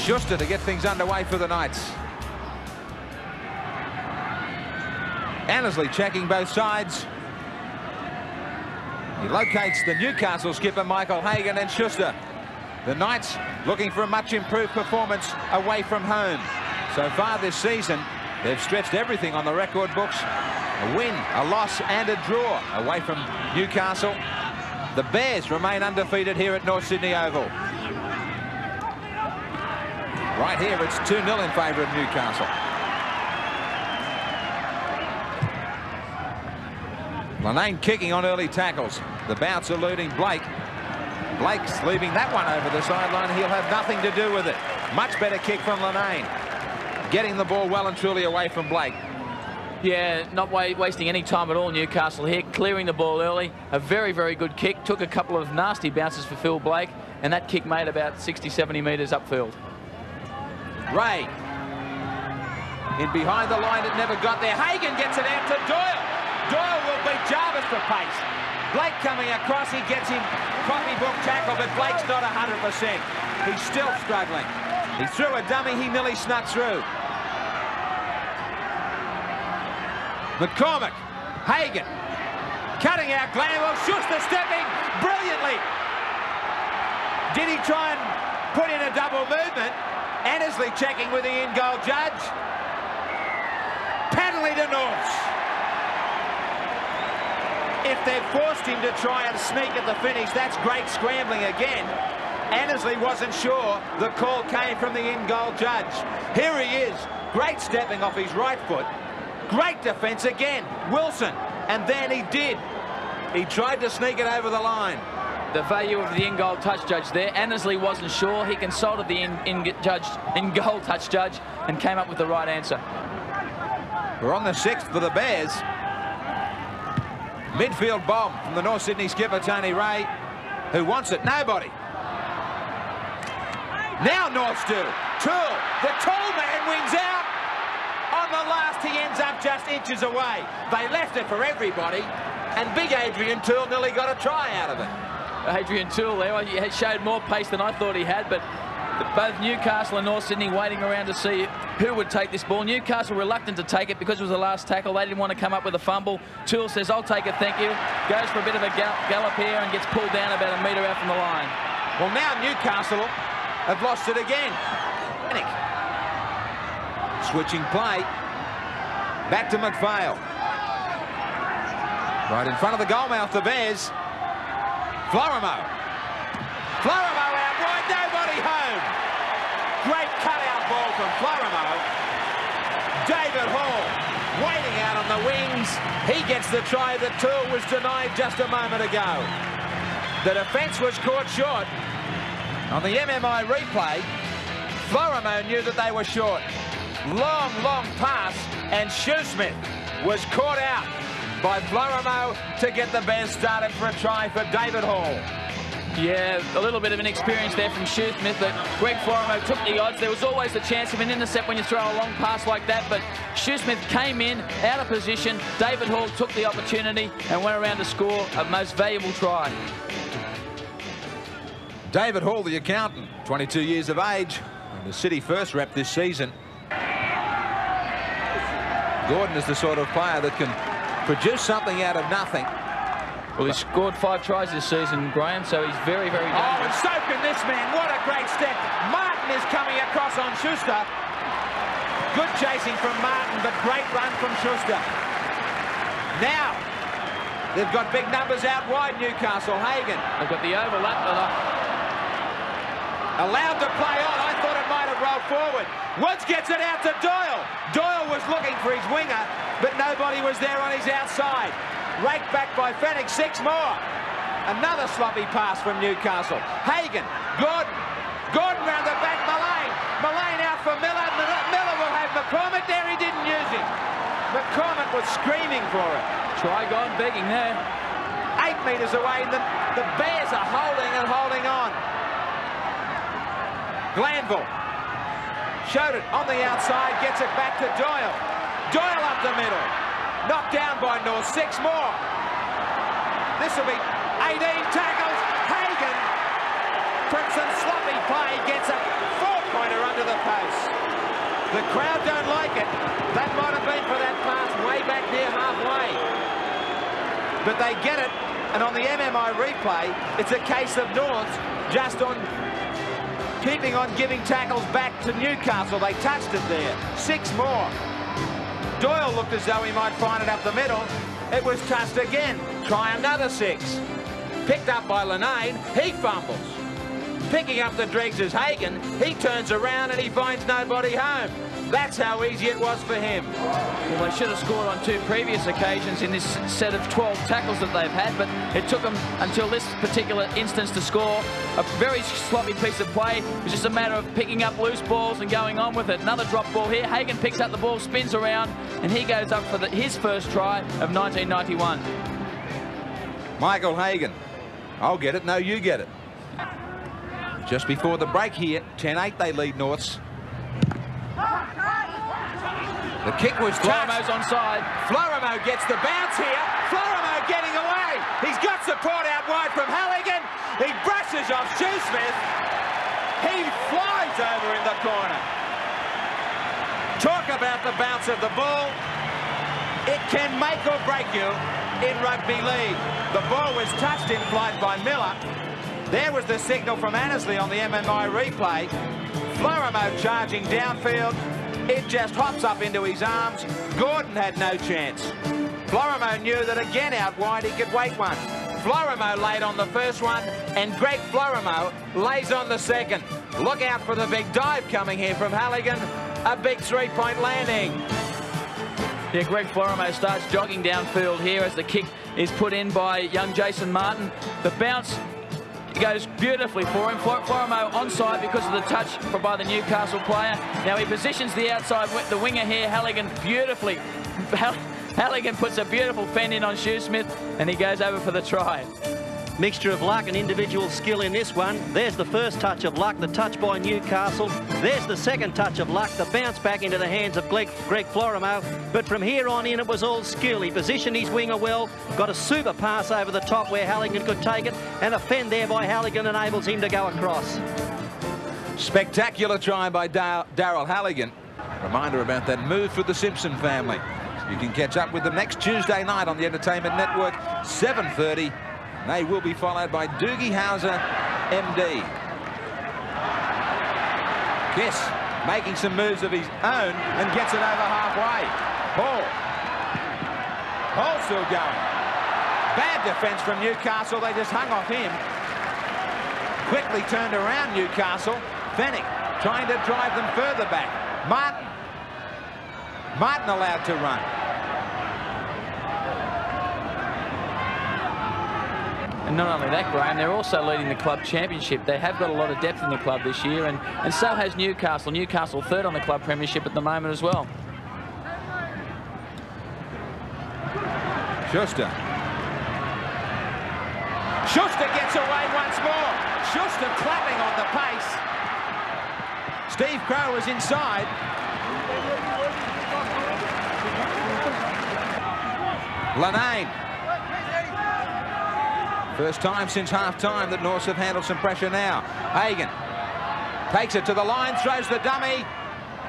Schuster to get things underway for the Knights. Annesley checking both sides. He locates the Newcastle skipper Michael Hagan and Schuster. The Knights looking for a much improved performance away from home. So far this season, they've stretched everything on the record books. A win, a loss and a draw away from Newcastle. The Bears remain undefeated here at North Sydney Oval. Right here, it's 2-0 in favour of Newcastle. Lanane kicking on early tackles. The bounce eluding Blake. Blake's leaving that one over the sideline. He'll have nothing to do with it. Much better kick from Lanane. Getting the ball well and truly away from Blake. Yeah, not wasting any time at all, Newcastle here. Clearing the ball early. A very, very good kick. Took a couple of nasty bounces for Phil Blake. And that kick made about 60, 70 metres upfield. Ray. In behind the line, it never got there. Hagan gets it out to Doyle. Doyle will beat Jarvis for pace. Blake coming across, he gets him copybook tackle, but Blake's not 100%. He's still struggling. He threw a dummy, he nearly snuck through. McCormick, Hagan, cutting out Glanville, Schuster stepping brilliantly. Did he try and put in a double movement? Annesley checking with the in-goal judge. Penalty to Norths. If they've forced him to try and sneak at the finish, that's great scrambling again. Annesley wasn't sure. The call came from the in-goal judge. Here he is, great stepping off his right foot. Great defence again, Wilson, and then he did. He tried to sneak it over the line. The value of the in-goal touch judge there. Annesley wasn't sure. He consulted the in-goal touch judge and came up with the right answer. We're on the 6th for the Bears. Midfield bomb from the North Sydney skipper, Tony Ray. Who wants it? Nobody. Now Norths do. Toole, the tall man, wings out. On the last, he ends up just inches away. They left it for everybody, and big Adrian Toole nearly got a try out of it. Adrian Toole there, he showed more pace than I thought he had, but both Newcastle and North Sydney waiting around to see who would take this ball. Newcastle reluctant to take it because it was the last tackle. They didn't want to come up with a fumble. Toole says, I'll take it, thank you. Goes for a bit of a gallop here and gets pulled down about a metre out from the line. Well, now Newcastle have lost it again. Switching play. Back to McPhail. Right in front of the goalmouth, the Bears. Florimo. Florimo out wide, nobody home. Great cutout ball from Florimo. David Hall waiting out on the wings. He gets the try that Toole was denied just a moment ago. The defence was caught short. On the MMI replay, Florimo knew that they were short. Long, long pass, and Shoesmith was caught out by Florimo to get the Bears started for a try for David Hall. Yeah, a little bit of inexperience there from Shoesmith, but Greg Florimo took the odds. There was always the chance of an intercept when you throw a long pass like that, but Shoesmith came in, out of position. David Hall took the opportunity and went around to score a most valuable try. David Hall, the accountant, 22 years of age, and the City first rep this season. Gordon is the sort of player that can produce something out of nothing. Well, he's scored 5 tries this season, Graham, so he's very, very dangerous. Oh, and so can this man. What a great step. Martin is coming across on Schuster. Good chasing from Martin, but great run from Schuster. Now, they've got big numbers out wide, Newcastle. Hagan. They've got the overlap. Allowed to play on. I thought it might have rolled forward. Woods gets it out to Doyle. Doyle was looking for his winger, but nobody was there on his outside. Raked back by Fenwick, 6 more. Another sloppy pass from Newcastle. Hagan, Gordon. Gordon round the back, Mullane. Mullane out for Miller. Miller will have McCormick there. He didn't use him. McCormick was screaming for it. Try gone begging there. 8 metres away. The Bears are holding and holding on. Glanville showed it on the outside, gets it back to Doyle. Doyle up the middle. Knocked down by North, 6 more. This will be 18 tackles. Hagan from some sloppy play, gets a 4-pointer under the post. The crowd don't like it. That might have been for that pass way back near halfway. But they get it, and on the MMI replay, it's a case of Norths just on keeping on giving tackles back to Newcastle. They touched it there. 6 more. Doyle looked as though he might find it up the middle. It was touched again. Try another 6. Picked up by Linane. He fumbles. Picking up the dregs is Hagan. He turns around and he finds nobody home. That's how easy it was for him. Well, they should have scored on 2 previous occasions in this set of 12 tackles that they've had, but it took them until this particular instance to score. A very sloppy piece of play. It was just a matter of picking up loose balls and going on with it. Another drop ball here. Hagan picks up the ball, spins around, and he goes up for his first try of 1991. Michael Hagan. I'll get it. No, you get it. Just before the break here, 10-8 they lead Norths. The kick was touched. Florimo's onside. Florimo gets the bounce here. Florimo getting away. He's got support out wide from Halligan. He brushes off Shoesmith. He flies over in the corner. Talk about the bounce of the ball. It can make or break you in rugby league. The ball was touched in flight by Miller. There was the signal from Annesley on the MMI replay. Florimo charging downfield. It just hops up into his arms. Gordon had no chance. Florimo knew that again out wide he could wait one. Florimo laid on the first one, and Greg Florimo lays on the second. Look out for the big dive coming here from Halligan. A big 3-point landing. Yeah, Greg Florimo starts jogging downfield here as the kick is put in by young Jason Martin. The bounce goes beautifully for him. Florimo onside because of the touch by the Newcastle player. Now he positions the outside, the winger here, Halligan, beautifully. Halligan puts a beautiful fend in on Shoesmith, and he goes over for the try. Mixture of luck and individual skill in this one. There's the first touch of luck, the touch by Newcastle. There's the second touch of luck, the bounce back into the hands of Greg Florimo. But from here on in, it was all skill. He positioned his winger well, got a super pass over the top where Halligan could take it, and a fend there by Halligan enables him to go across. Spectacular try by Darryl Halligan. Reminder about that move for the Simpson family. You can catch up with them next Tuesday night on the Entertainment Network, 7:30. They will be followed by Doogie Howser, MD. Kiss making some moves of his own and gets it over halfway. Hall still going. Bad defence from Newcastle. They just hung off him. Quickly turned around Newcastle. Fennick trying to drive them further back. Martin allowed to run. And not only that, Graham, they're also leading the club championship. They have got a lot of depth in the club this year, and so has Newcastle. Newcastle third on the club premiership at the moment as well. Schuster gets away once more. Schuster clapping on the pace. Steve Crow was inside. Linane. First time since half-time that Norths have handled some pressure now. Hagan takes it to the line, throws the dummy,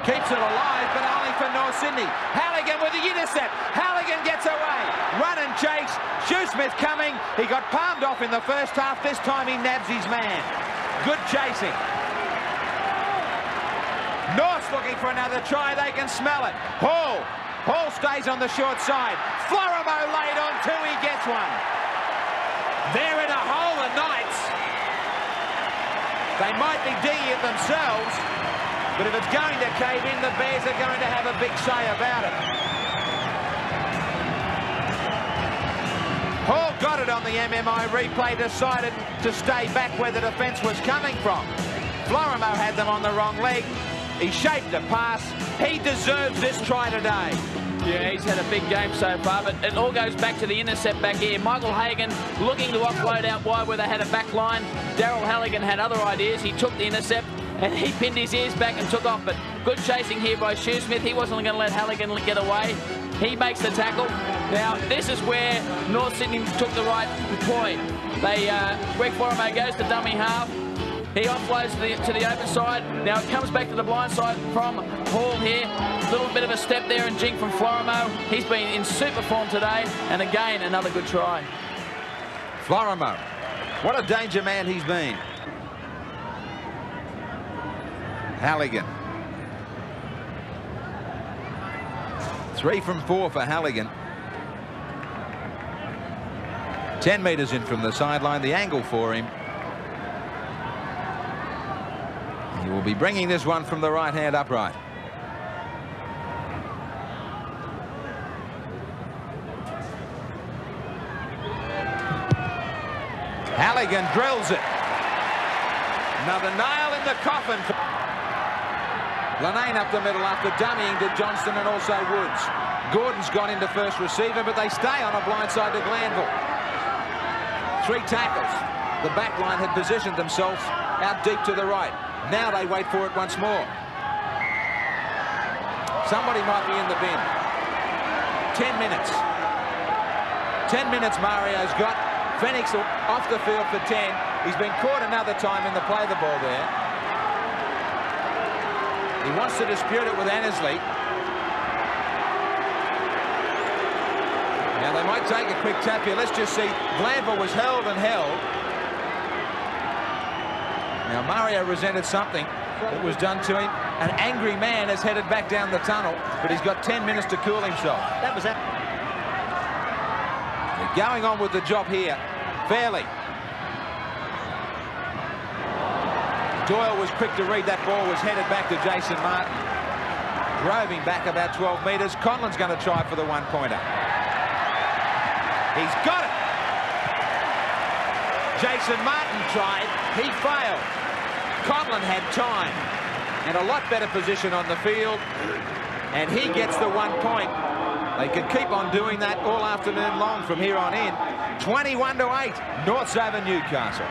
keeps it alive, but only for North Sydney. Halligan with the intercept. Halligan gets away. Run and chase. Shoesmith coming. He got palmed off in the first half. This time he nabs his man. Good chasing. North's looking for another try. They can smell it. Hall stays on the short side. Florimo laid on 2. He gets one. They're in a hole, the Knights. They might be digging it themselves, but if it's going to cave in, the Bears are going to have a big say about it. Hall got it on the MMI replay, decided to stay back where the defence was coming from. Florimo had them on the wrong leg. He shaped a pass. He deserves this try today. Yeah, he's had a big game so far, but it all goes back to the intercept back here. Michael Hagan looking to offload out wide where they had a back line. Darryl Halligan had other ideas. He took the intercept and he pinned his ears back and took off. But good chasing here by Shoesmith. He wasn't going to let Halligan get away. He makes the tackle. Now, this is where North Sydney took the right ploy. Greg Florimo goes to dummy half. He offloads to the open side. Now it comes back to the blind side from Hall here. A little bit of a step there and jink from Florimo. He's been in super form today. And again, another good try. Florimo, what a danger man he's been. Halligan. 3 from 4 for Halligan. 10 metres in from the sideline, the angle for him. He will be bringing this one from the right hand upright. Halligan drills it. Another nail in the coffin. Lanane up the middle after dummying to Johnston and also Woods. Gordon's gone into first receiver, but they stay on a blind side to Glanville. 3 tackles. The back line had positioned themselves out deep to the right. Now they wait for it once more. Somebody might be in the bin. 10 minutes. 10 minutes Mario's got. Phoenix off the field for 10. He's been caught another time in the play the ball there. He wants to dispute it with Annesley. Now they might take a quick tap here. Let's just see. Glanville was held and held. Now Mario resented something that was done to him. An angry man has headed back down the tunnel, but he's got 10 minutes to cool himself. That was that. They're going on with the job here. Fairly. Doyle was quick to read that ball, was headed back to Jason Martin. Drove him back about 12 metres. Conlon's going to try for the one-pointer. He's got it. Jason Martin tried. He failed. Conlon had time and a lot better position on the field, and he gets the 1 point. They could keep on doing that all afternoon long from here on in. 21-8, Norths over Newcastle.